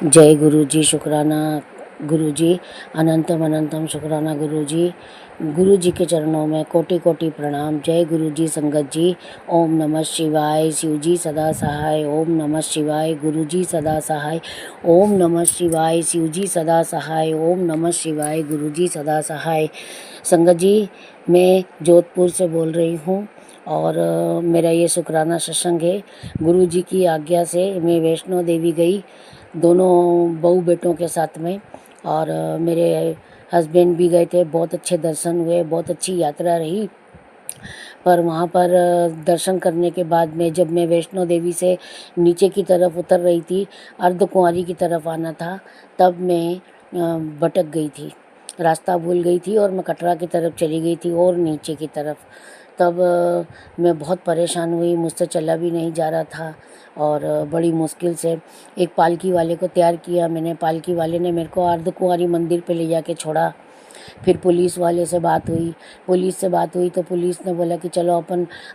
जय गुरु जी, शुक्राना गुरु जी, अनंतम अनंतम शुक्राना गुरु जी के चरणों में कोटि कोटि प्रणाम। जय गुरु जी, संगत जी। ओम नमः शिवाय। शिव जी सदा सहाय। ओम नमः शिवाय। गुरु जी सदा सहाय। ओम नमः शिवाय। शिव जी सदा सहाय। ओम नमः शिवाय। गुरु जी सदा सहाय। संगत जी, मैं जोधपुर से बोल रही हूँ और मेरा ये शुक्राना सत्संग है। गुरु जी की आज्ञा से मैं वैष्णो देवी गई, दोनों बहू बेटों के साथ में, और मेरे हस्बैंड भी गए थे। बहुत अच्छे दर्शन हुए, बहुत अच्छी यात्रा रही। पर वहाँ पर दर्शन करने के बाद में जब मैं वैष्णो देवी से नीचे की तरफ उतर रही थी, अर्धकुंवारी की तरफ आना था, तब मैं भटक गई थी, रास्ता भूल गई थी और मैं कटरा की तरफ चली गई थी और नीचे की तरफ। तब मैं बहुत परेशान हुई, मुझसे चला भी नहीं जा रहा था और बड़ी मुश्किल से एक पालकी वाले को तैयार किया मैंने। पालकी वाले ने मेरे को अर्धकुंवारी मंदिर पे ले जाके छोड़ा। फिर पुलिस वाले से बात हुई, तो पुलिस ने बोला कि चलो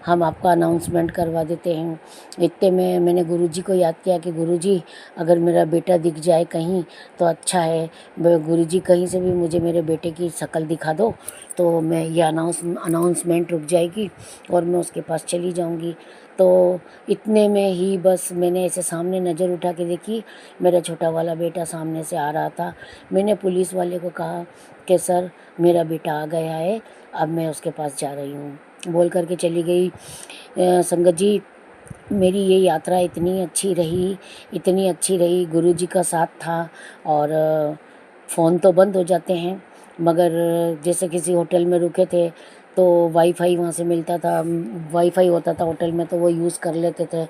हम आपका अनाउंसमेंट करवा देते हैं। इतने में मैंने गुरुजी को याद किया कि गुरुजी, अगर मेरा बेटा दिख जाए कहीं तो अच्छा है, गुरुजी कहीं से भी मुझे मेरे बेटे की शक्ल दिखा दो तो मैं ये अनाउंसमेंट रुक जाएगी और मैं उसके पास चली जाऊंगी। तो इतने में ही बस मैंने ऐसे सामने नज़र उठा के देखी, मेरा छोटा वाला बेटा सामने से आ रहा था। मैंने पुलिस वाले को कहा कि सर, मेरा बेटा आ गया है, अब मैं उसके पास जा रही हूँ, बोल करके चली गई। संगत जी, मेरी ये यात्रा इतनी अच्छी रही। गुरुजी का साथ था। और फ़ोन तो बंद हो जाते हैं, मगर जैसे किसी होटल में रुके थे तो वाईफाई वहाँ से मिलता था, वाईफाई होता था होटल में, तो वो यूज़ कर लेते थे।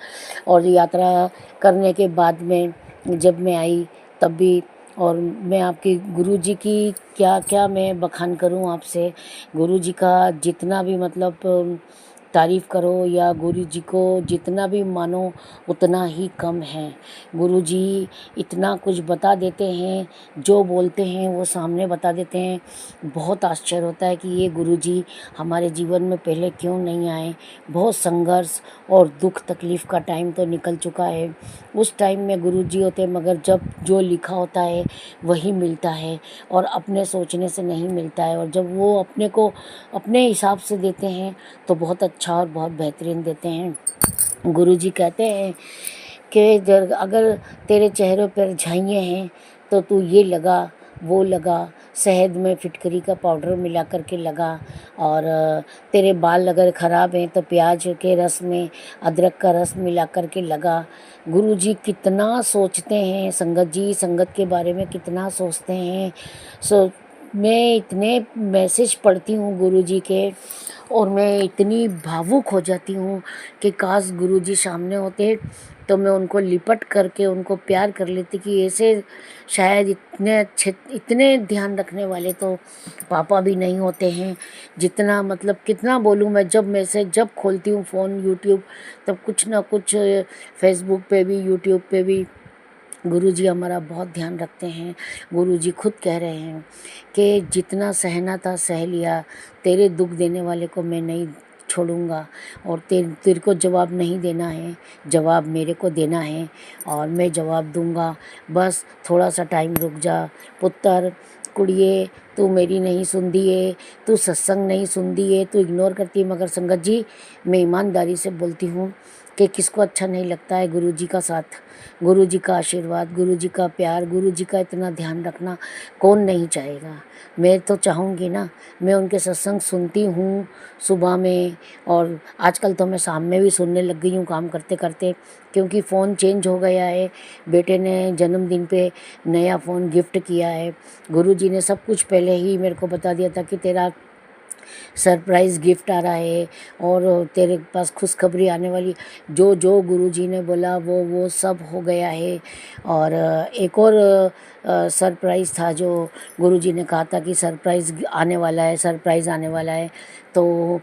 और यात्रा करने के बाद में जब मैं आई तब भी, और मैं आपकी गुरुजी की क्या क्या मैं बखान करूं आपसे। गुरुजी का जितना भी मतलब तारीफ़ करो या गुरुजी को जितना भी मानो उतना ही कम है। गुरुजी इतना कुछ बता देते हैं, जो बोलते हैं वो सामने बता देते हैं। बहुत आश्चर्य होता है कि ये गुरुजी हमारे जीवन में पहले क्यों नहीं आए। बहुत संघर्ष और दुख तकलीफ़ का टाइम तो निकल चुका है। उस टाइम में गुरुजी होते, मगर जब जो लिखा होता है वही मिलता है और अपने सोचने से नहीं मिलता है। और जब वो अपने को अपने हिसाब से देते हैं तो बहुत अच्छा और बहुत बेहतरीन देते हैं। गुरुजी कहते हैं कि अगर तेरे चेहरे पर झाइयाँ हैं तो तू ये लगा, वो लगा, शहद में फिटकरी का पाउडर मिला करके लगा। और तेरे बाल अगर ख़राब हैं तो प्याज के रस में अदरक का रस मिला करके लगा। गुरुजी कितना सोचते हैं संगत जी, संगत के बारे में कितना सोचते हैं। मैं इतने मैसेज पढ़ती हूँ गुरुजी के और मैं इतनी भावुक हो जाती हूँ कि काश गुरुजी सामने होते तो मैं उनको लिपट करके उनको प्यार कर लेती कि ऐसे शायद इतने अच्छे, इतने ध्यान रखने वाले तो पापा भी नहीं होते हैं। जितना मतलब कितना बोलूँ मैं, जब खोलती हूँ फ़ोन यूट्यूब, तब कुछ ना कुछ फेसबुक पे भी यूट्यूब पे भी गुरुजी हमारा बहुत ध्यान रखते हैं। गुरुजी खुद कह रहे हैं कि जितना सहना था सह लिया, तेरे दुख देने वाले को मैं नहीं छोड़ूंगा। और तेरे को जवाब नहीं देना है, जवाब मेरे को देना है और मैं जवाब दूंगा। बस थोड़ा सा टाइम रुक जा पुत्र, कुड़िए, तू मेरी नहीं सुनती है, तू सत्संग नहीं सुनती है, तू इग्नोर करती है। मगर संगत जी, मैं ईमानदारी से बोलती हूँ कि किसको अच्छा नहीं लगता है गुरुजी का साथ, गुरुजी का आशीर्वाद, गुरुजी का प्यार, गुरुजी का इतना ध्यान रखना कौन नहीं चाहेगा। मैं तो चाहूँगी ना। मैं उनके सत्संग सुनती हूँ सुबह में, और आजकल तो मैं शाम में भी सुनने लग गई हूँ काम करते करते, क्योंकि फ़ोन चेंज हो गया है। बेटे ने जन्मदिन पे नया फ़ोन गिफ्ट किया है। गुरुजी ने सब कुछ पहले ही मेरे को बता दिया था कि तेरा सरप्राइज़ गिफ्ट आ रहा है और तेरे पास खुशखबरी आने वाली। जो जो गुरुजी ने बोला वो सब हो गया है। और एक और सरप्राइज़ था जो गुरुजी ने कहा था कि सरप्राइज़ आने वाला है, सरप्राइज़ आने वाला है। तो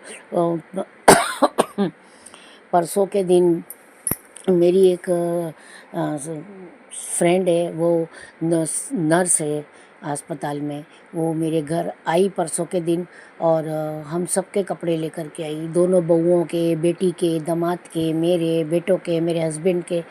परसों के दिन मेरी एक फ्रेंड है, वो नर्स है अस्पताल में, वो मेरे घर आई परसों के दिन। और हम सबके कपड़े लेकर के आई, दोनों बहुओं के, बेटी के, दामाद के, मेरे बेटों के, मेरे हस्बैंड के।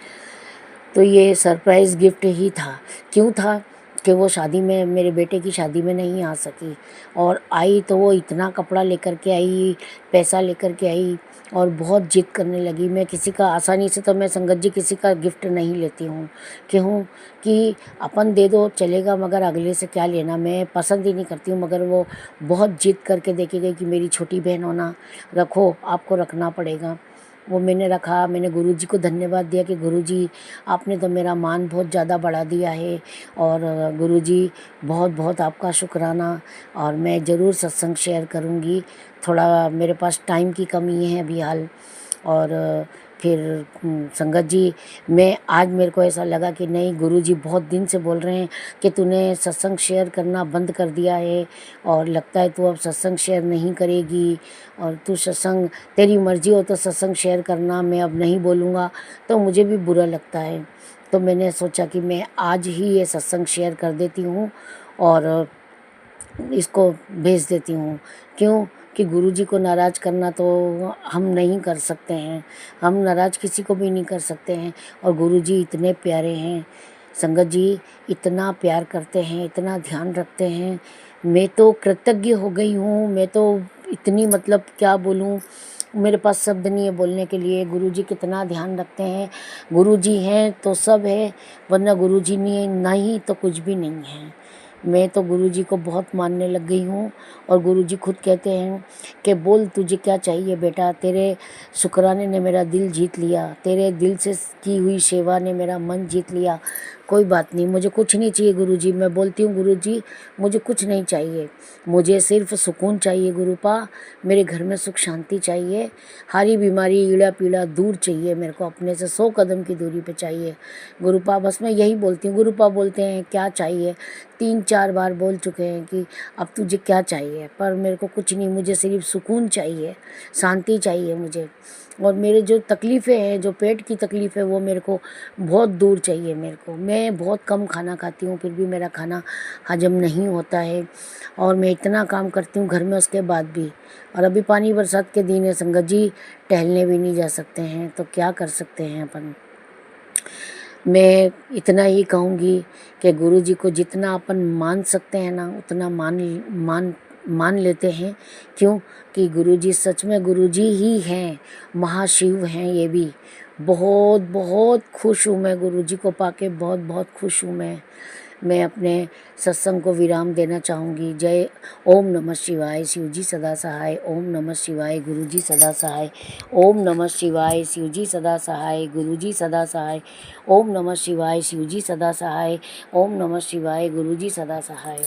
तो ये सरप्राइज़ गिफ्ट ही था। क्यों था कि वो शादी में, मेरे बेटे की शादी में नहीं आ सकी, और आई तो वो इतना कपड़ा लेकर के आई, पैसा लेकर के आई और बहुत जिद करने लगी। मैं किसी का आसानी से, तो मैं संगत जी किसी का गिफ्ट नहीं लेती हूँ। क्यों कि अपन दे दो चलेगा, मगर अगले से क्या लेना, मैं पसंद ही नहीं करती हूँ। मगर वो बहुत जिद करके देखी गई कि मेरी छोटी बहन हो ना, रखो, आपको रखना पड़ेगा। वो मैंने रखा। मैंने गुरुजी को धन्यवाद दिया कि गुरुजी आपने तो मेरा मान बहुत ज़्यादा बढ़ा दिया है, और गुरुजी बहुत बहुत आपका शुक्राना। और मैं ज़रूर सत्संग शेयर करूँगी। थोड़ा मेरे पास टाइम की कमी है अभी हाल। और फिर संगत जी, मैं आज मेरे को ऐसा लगा कि नहीं, गुरुजी बहुत दिन से बोल रहे हैं कि तूने सत्संग शेयर करना बंद कर दिया है, और लगता है तू अब सत्संग शेयर नहीं करेगी, और तू सत्संग, तेरी मर्ज़ी हो तो सत्संग शेयर करना, मैं अब नहीं बोलूँगा। तो मुझे भी बुरा लगता है। तो मैंने सोचा कि मैं आज ही ये सत्संग शेयर कर देती हूँ और इसको भेज देती हूँ। क्यों कि गुरुजी को नाराज़ करना तो हम नहीं कर सकते हैं, हम नाराज़ किसी को भी नहीं कर सकते हैं। और गुरुजी इतने प्यारे हैं, संगत जी इतना प्यार करते हैं, इतना ध्यान रखते हैं। मैं तो कृतज्ञ हो गई हूँ। मैं तो इतनी, मतलब क्या बोलूँ, मेरे पास शब्द नहीं है बोलने के लिए। गुरुजी कितना ध्यान रखते हैं। गुरुजी हैं तो सब है, वरना गुरुजी नहीं तो कुछ भी नहीं है। मैं तो गुरुजी को बहुत मानने लग गई हूँ। और गुरुजी खुद कहते हैं कि बोल तुझे क्या चाहिए बेटा, तेरे शुक्राने ने मेरा दिल जीत लिया, तेरे दिल से की हुई सेवा ने मेरा मन जीत लिया। कोई बात नहीं, मुझे कुछ नहीं चाहिए गुरुजी। मैं बोलती हूँ गुरुजी मुझे कुछ नहीं चाहिए, मुझे सिर्फ सुकून चाहिए गुरुपा। मेरे घर में सुख शांति चाहिए, हारी बीमारी ईड़ा पीड़ा दूर चाहिए मेरे को, अपने से 100 कदम की दूरी पे चाहिए गुरुपा। बस मैं यही बोलती हूँ। गुरुपा बोलते हैं क्या चाहिए, 3-4 बार बोल चुके हैं कि अब तुझे क्या चाहिए, पर मेरे को कुछ नहीं, मुझे सिर्फ सुकून चाहिए, शांति चाहिए मुझे। और मेरे जो तकलीफ़ें हैं, जो पेट की तकलीफ़ है, वो मेरे को बहुत दूर चाहिए मेरे को। मैं बहुत कम खाना खाती हूँ, फिर भी मेरा खाना हजम नहीं होता है, और मैं इतना काम करती हूँ घर में उसके बाद भी। और अभी पानी बरसात के दिन है संगत जी, टहलने भी नहीं जा सकते हैं, तो क्या कर सकते हैं अपन। मैं इतना ही कहूँगी कि गुरुजी को जितना अपन मान सकते हैं ना, उतना मान मान लेते हैं। क्यों कि गुरुजी सच में गुरुजी ही हैं, महाशिव हैं ये भी। बहुत बहुत खुश हूँ मैं गुरुजी को पाके, बहुत बहुत खुश हूँ मैं अपने सत्संग को विराम देना चाहूँगी। जय ओम नमः शिवाय, शिवजी सदा सहाय। ओम नमः शिवाय, गुरुजी सदा सहाय। ओम नमः शिवाय, शिवजी सदा सहाय, गुरुजी सदा सहाय। ओम नमः शिवाय, शिवजी सदा सहाय। ओम नमः शिवाय, गुरुजी सदा सहाय।